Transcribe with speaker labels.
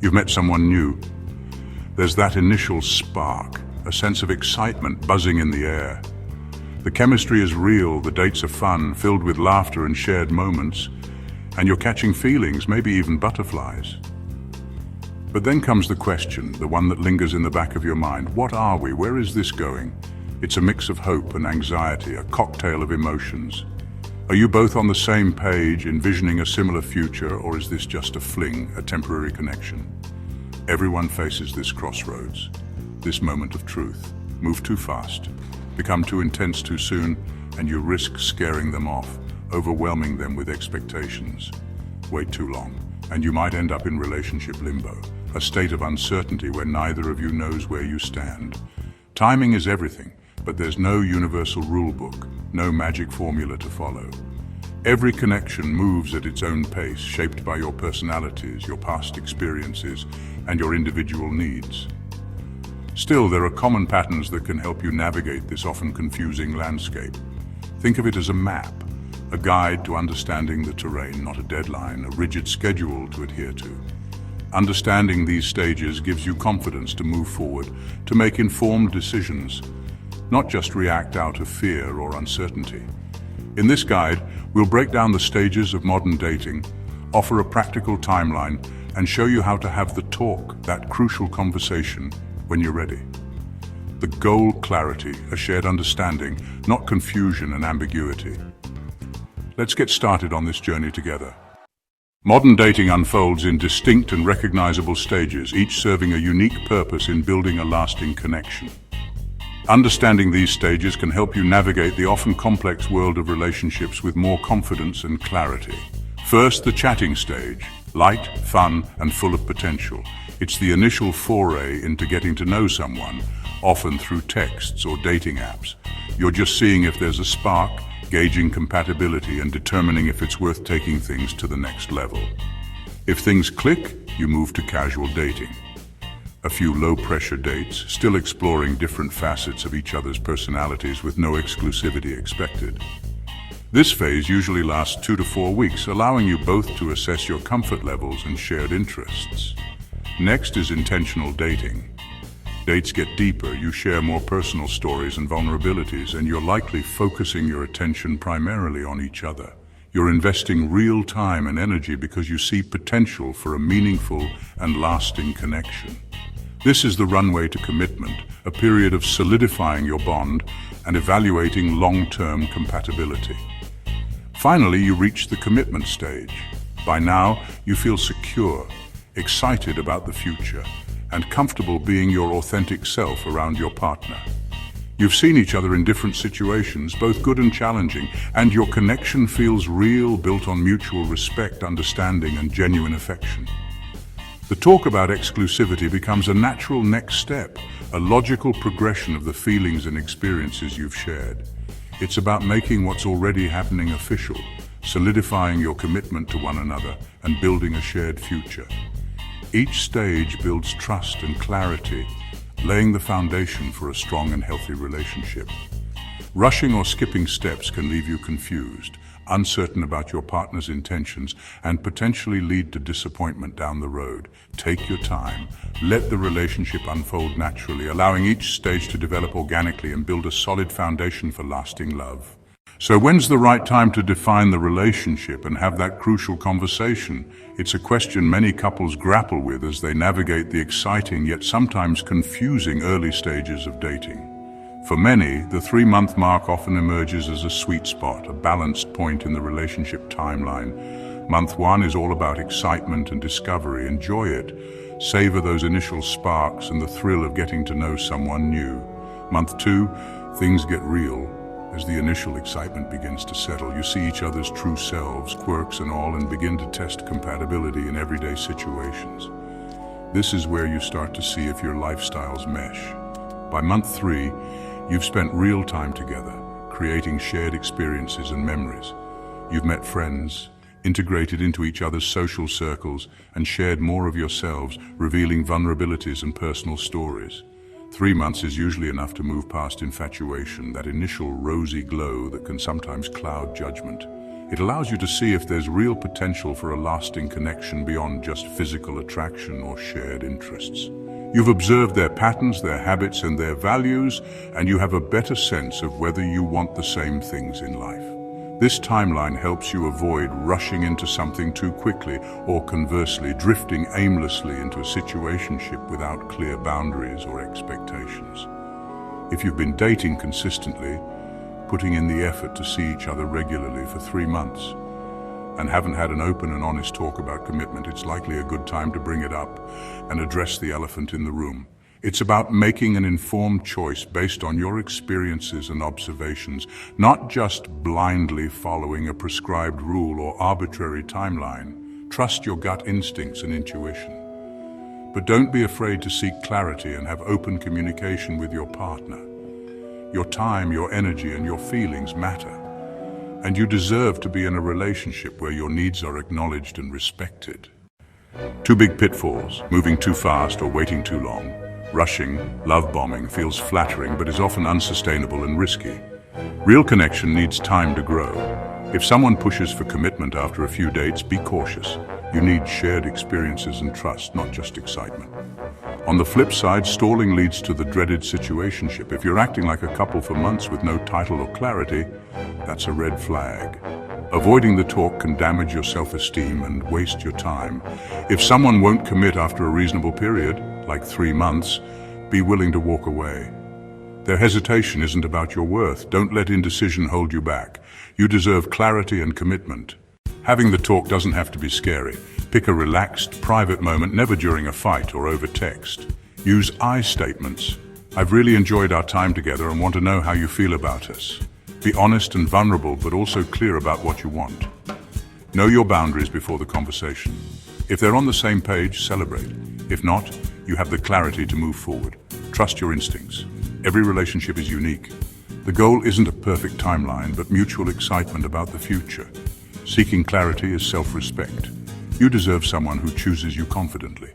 Speaker 1: You've met someone new. There's that initial spark, a sense of excitement buzzing in the air. The chemistry is real, the dates are fun, filled with laughter and shared moments, and you're catching feelings, maybe even butterflies. But then comes the question, the one that lingers in the back of your mind. What are we? Where is this going? It's a mix of hope and anxiety, a cocktail of emotions. Are you both on the same page, envisioning a similar future, or is this just a fling, a temporary connection? Everyone faces this crossroads, this moment of truth. Move too fast, become too intense too soon, and you risk scaring them off, overwhelming them with expectations. Wait too long, and you might end up in relationship limbo, a state of uncertainty where neither of you knows where you stand. Timing is everything, but there's no universal rule book, no magic formula to follow. Every connection moves at its own pace, shaped by your personalities, your past experiences, and your individual needs. Still, there are common patterns that can help you navigate this often confusing landscape. Think of it as a map, a guide to understanding the terrain, not a deadline, a rigid schedule to adhere to. Understanding these stages gives you confidence to move forward, to make informed decisions, not just react out of fear or uncertainty. In this guide, we'll break down the stages of modern dating, offer a practical timeline, and show you how to have the talk, that crucial conversation, when you're ready. The goal: clarity, a shared understanding, not confusion and ambiguity. Let's get started on this journey together. Modern dating unfolds in distinct and recognizable stages, each serving a unique purpose in building a lasting connection. Understanding these stages can help you navigate the often complex world of relationships with more confidence and clarity. First, the chatting stage, light, fun, and full of potential. It's the initial foray into getting to know someone, often through texts or dating apps. You're just seeing if there's a spark, gauging compatibility, and determining if it's worth taking things to the next level. If things click, you move to casual dating. A few low-pressure dates, still exploring different facets of each other's personalities with no exclusivity expected. This phase usually lasts 2 to 4 weeks, allowing you both to assess your comfort levels and shared interests. Next is intentional dating. Dates get deeper, you share more personal stories and vulnerabilities, and you're likely focusing your attention primarily on each other. You're investing real time and energy because you see potential for a meaningful and lasting connection. This is the runway to commitment, a period of solidifying your bond and evaluating long-term compatibility. Finally, you reach the commitment stage. By now, you feel secure, excited about the future, and comfortable being your authentic self around your partner. You've seen each other in different situations, both good and challenging, and your connection feels real, built on mutual respect, understanding, and genuine affection. The talk about exclusivity becomes a natural next step, a logical progression of the feelings and experiences you've shared. It's about making what's already happening official, solidifying your commitment to one another, and building a shared future. Each stage builds trust and clarity, laying the foundation for a strong and healthy relationship. Rushing or skipping steps can leave you confused, uncertain about your partner's intentions, and potentially lead to disappointment down the road. Take your time. Let the relationship unfold naturally, allowing each stage to develop organically and build a solid foundation for lasting love. So when's the right time to define the relationship and have that crucial conversation? It's a question many couples grapple with as they navigate the exciting yet sometimes confusing early stages of dating. For many, the 3-month mark often emerges as a sweet spot, a balanced point in the relationship timeline. Month 1 is all about excitement and discovery. Enjoy it. Savor those initial sparks and the thrill of getting to know someone new. Month 2, things get real. As the initial excitement begins to settle, you see each other's true selves, quirks and all, and begin to test compatibility in everyday situations. This is where you start to see if your lifestyles mesh. By month 3, you've spent real time together, creating shared experiences and memories. You've met friends, integrated into each other's social circles, and shared more of yourselves, revealing vulnerabilities and personal stories. 3 months is usually enough to move past infatuation, that initial rosy glow that can sometimes cloud judgment. It allows you to see if there's real potential for a lasting connection beyond just physical attraction or shared interests. You've observed their patterns, their habits, and their values, and you have a better sense of whether you want the same things in life. This timeline helps you avoid rushing into something too quickly or, conversely, drifting aimlessly into a situationship without clear boundaries or expectations. If you've been dating consistently, putting in the effort to see each other regularly for 3 months, and haven't had an open and honest talk about commitment, it's likely a good time to bring it up and address the elephant in the room. It's about making an informed choice based on your experiences and observations, not just blindly following a prescribed rule or arbitrary timeline. Trust your gut instincts and intuition. But don't be afraid to seek clarity and have open communication with your partner. Your time, your energy, and your feelings matter. And you deserve to be in a relationship where your needs are acknowledged and respected. 2 big pitfalls: moving too fast or waiting too long. Rushing, love bombing feels flattering but is often unsustainable and risky. Real connection needs time to grow. If someone pushes for commitment after a few dates, be cautious. You need shared experiences and trust, not just excitement. On the flip side, stalling leads to the dreaded situationship. If you're acting like a couple for months with no title or clarity, that's a red flag. Avoiding the talk can damage your self-esteem and waste your time. If someone won't commit after a reasonable period, like 3 months, be willing to walk away. Their hesitation isn't about your worth. Don't let indecision hold you back. You deserve clarity and commitment. Having the talk doesn't have to be scary. Pick a relaxed, private moment, never during a fight or over text. Use I statements. I've really enjoyed our time together and want to know how you feel about us. Be honest and vulnerable, but also clear about what you want. Know your boundaries before the conversation. If they're on the same page, celebrate. If not, you have the clarity to move forward. Trust your instincts. Every relationship is unique. The goal isn't a perfect timeline, but mutual excitement about the future. Seeking clarity is self-respect. You deserve someone who chooses you confidently.